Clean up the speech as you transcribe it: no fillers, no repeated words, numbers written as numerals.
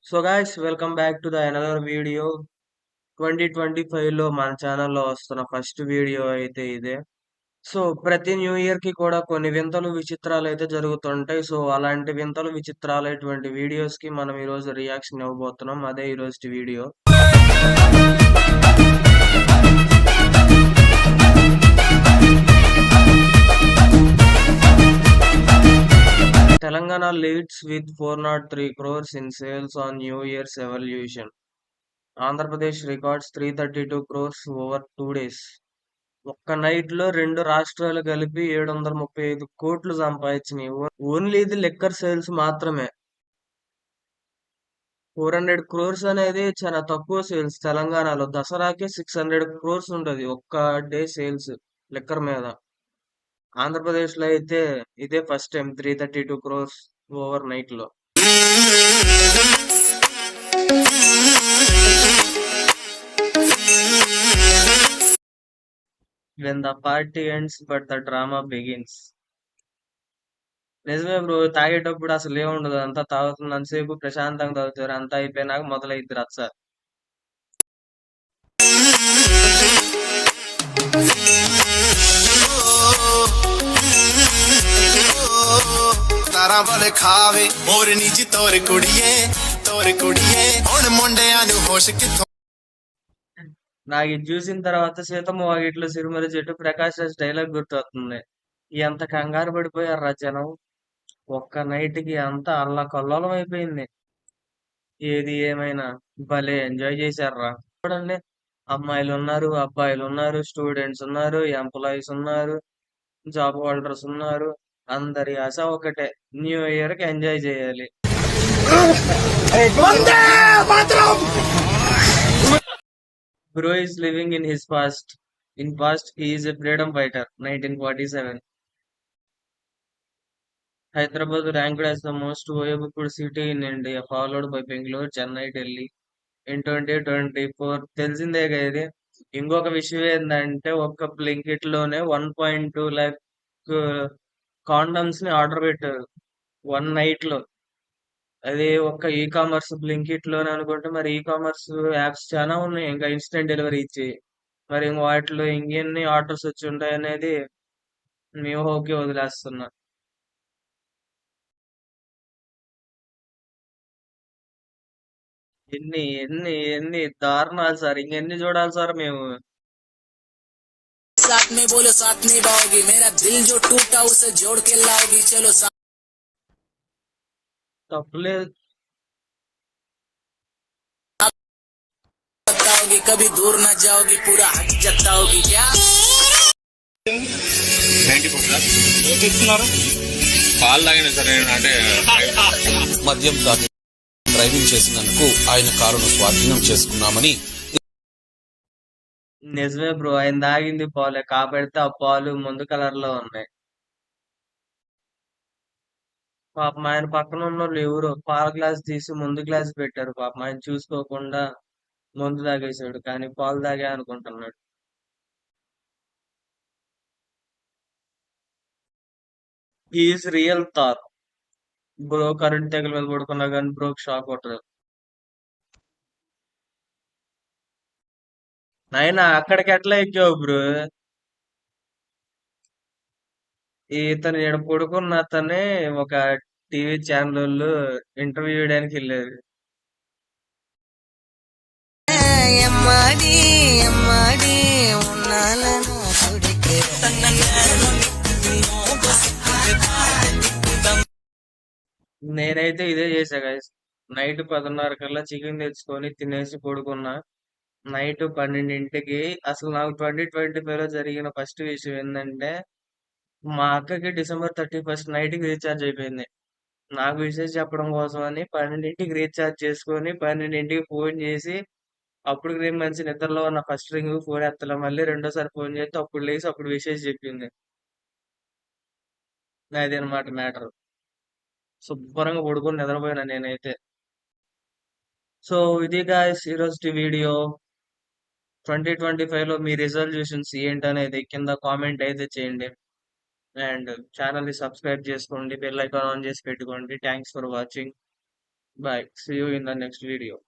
So guys welcome back to the another video. 2025 లో మన ఛానల్లో వస్తున్న ఫస్ట్ వీడియో అయితే ఇదే. సో ప్రతి న్యూ ఇయర్ కి కూడా కొన్ని వింతలు విచిత్రాలు అయితే జరుగుతుంటాయి. సో అలాంటి వింతలు విచిత్రాలైనటువంటి వీడియోస్ కి మనం ఈ రోజు రియాక్షన్ ఇవ్వబోతున్నాం. అదే ఈ రోజు video. Telangana leads with 403 crores in sales on New Year's evolution. Andhra Pradesh records 332 crores over 2 days. ఒక్క నైట్ లో రెండు రాష్ట్రాలు కలిపి 735 కోట్లు సంపాదించినాయి. ఓన్లీ ఇది లిక్కర్ సేల్స్ మాత్రమే. 400 crores అనేది చాలా తక్కువ సేల్స్. తెలంగాణలో దసరాకే 600 crores ఉంటది ఒక్క డే సేల్స్ లిక్కర్ మీద. ఆంధ్రప్రదేశ్ లో అయితే ఇదే first time 332 crores over night లో. When the party ends but the drama begins. నిజమే బ్రో. తాగేటప్పుడు అసలు ఏముండదు. అంతా తాగుతున్నంతసేపు ప్రశాంతంగా తాగుతారు. అంతా అయిపోయినాక మొదలైద్ది రచ్చ. ਤਾਰਾਂ ਵਾਲੇ ਖਾਵੇ ਮੋਰਨੀ ਜੀ ਤੋਰ ਕੁੜੀਏ ਹੁਣ ਮੁੰਡਿਆਂ ਨੂੰ ਹੋਸ਼ ਕਿੱਥੋਂ. నాకు ఇది చూసిన తర్వాత సీతమ్మ వాకిట్లో సిరిమల్ల చెట్టు ప్రకాష్ రాజ్ డైలాగ్ గుర్తొస్తుంది. ఎంత కంగారు పడిపోయారు జనం. ఒక్క నైట్ కి అంతా అల్లకల్లోలం అయిపోయింది. ఏది ఏమైనా భలే ఎంజాయ్ చేశారురా. చూడండి, అమ్మాయిలు ఉన్నారు, అబ్బాయిలు ఉన్నారు, స్టూడెంట్స్ ఉన్నారు, ఎంప్లాయీస్ ఉన్నారు, జాబ్ హోల్డర్స్ ఉన్నారు. అందరి ఆశ ఒకటే, న్యూ ఇయర్ కి ఎంజాయ్ చేయాలి. Bro is living in his past. In past, he is a freedom fighter. 1947. Hyderabad ranked as the most valuable city in India, followed by Bangalore, Chennai, Delhi. In 2024 తెలిసిందే కదా ఇది. ఇంకొక విషయం ఏంటంటే ఒక్క Blinkit లోనే 1.2 lakh కాండమ్స్ ని order పెట్టారు వన్ నైట్ లో. అది ఒక్క ఈ కామర్స్ బ్లింకిట్ లోనే అనుకుంటే, మరి ఈ కామర్స్ యాప్స్ చాలా ఉన్నాయి ఇంకా ఇన్స్టెంట్ డెలివరీ ఇచ్చి. మరి ఇంక వాటిలో ఇంకెన్ని ఆర్డర్స్ వచ్చి ఉంటాయి అనేది మీ ఊహకి వదిలేస్తున్నా. ఎన్ని ఎన్ని ఎన్ని దారుణాలు సార్, ఇంకెన్ని చూడాలి సార్ మేము. साथ में बोलो साथ में बाओगी मेरा दिल जो टूटा उसे जोड़ के लाओगी चलो तपले बताओगी कभी दूर न जाओगी पूरा हट जताओगी क्या పాలు తాగిన సరే అంటే మద్యం తాగి డ్రైవింగ్ చేసినందుకు ఆయన కారును స్వాధీనం చేసుకున్నామని. నిజమే బ్రో, ఆయన తాగింది పాలే కాబడితే ఆ పాలు ముందు కలర్ లో ఉన్నాయి. పాపం ఆయన పక్కన ఉన్న వాళ్ళు ఎవరు పాల గ్లాస్ తీసి ముందు గ్లాస్ పెట్టారు. పాపం ఆయన చూసుకోకుండా మందు తాగేసాడు, కానీ పాలు తాగా అనుకుంటున్నాడు. ఈజ్ రియల్ థార్. బ్రో కరెంట్ తెగల మీద పడుకున్నా కానీ బ్రోక్ షాక్ కొట్టదు. నాయనా అక్కడికి ఎట్లా ఎక్కావు బ్రో? ఇతను ఈడ పడుకున్న అతనే ఒక టీవీ ఛానల్ వాళ్ళు ఇంటర్వ్యూ చేయడానికి వెళ్ళారు. నేనైతే ఇదే చేశా గైస్. నైట్ 10:30 కల్లా చికెన్ తెచ్చుకొని తినేసి పడుకున్నా. నైట్ 12ంటికి. అసలు నాకు 2025 లో జరిగిన ఫస్ట్ విషయం ఏంటంటే, మా అక్కకి December 31st నైట్ కి రీఛార్జ్ అయిపోయింది. నాకు విషయం చెప్పడం కోసం అని 12ంటికి రీఛార్జ్ చేసుకొని 12ంటికి ఫోన్ చేసి, అప్పుడు నేను మంచి నిద్రలో ఉన్న. ఫస్ట్ రింగ్ ఫోన్ ఎత్తలే. మళ్ళీ రెండోసారి ఫోన్ చేస్తే అప్పుడు లేసి అప్పుడు విషయం చెప్పింది. అదనమాట మ్యాటర్. శుభ్రంగా పడుకొని నిద్రపోయినా నేనైతే. సో ఇది గాయ్స్ ఈరోజు వీడియో. 2025 లో మీ రిజల్యూషన్స్ ఏంటనేది కింద కామెంట్ అయితే చేయండి. అండ్ ఛానల్ ని సబ్స్క్రైబ్ చేసుకోండి, బెల్ ఐకాన్ ఆన్ చేసి పెట్టుకోండి. Thanks for watching. Bye. See you in the next video.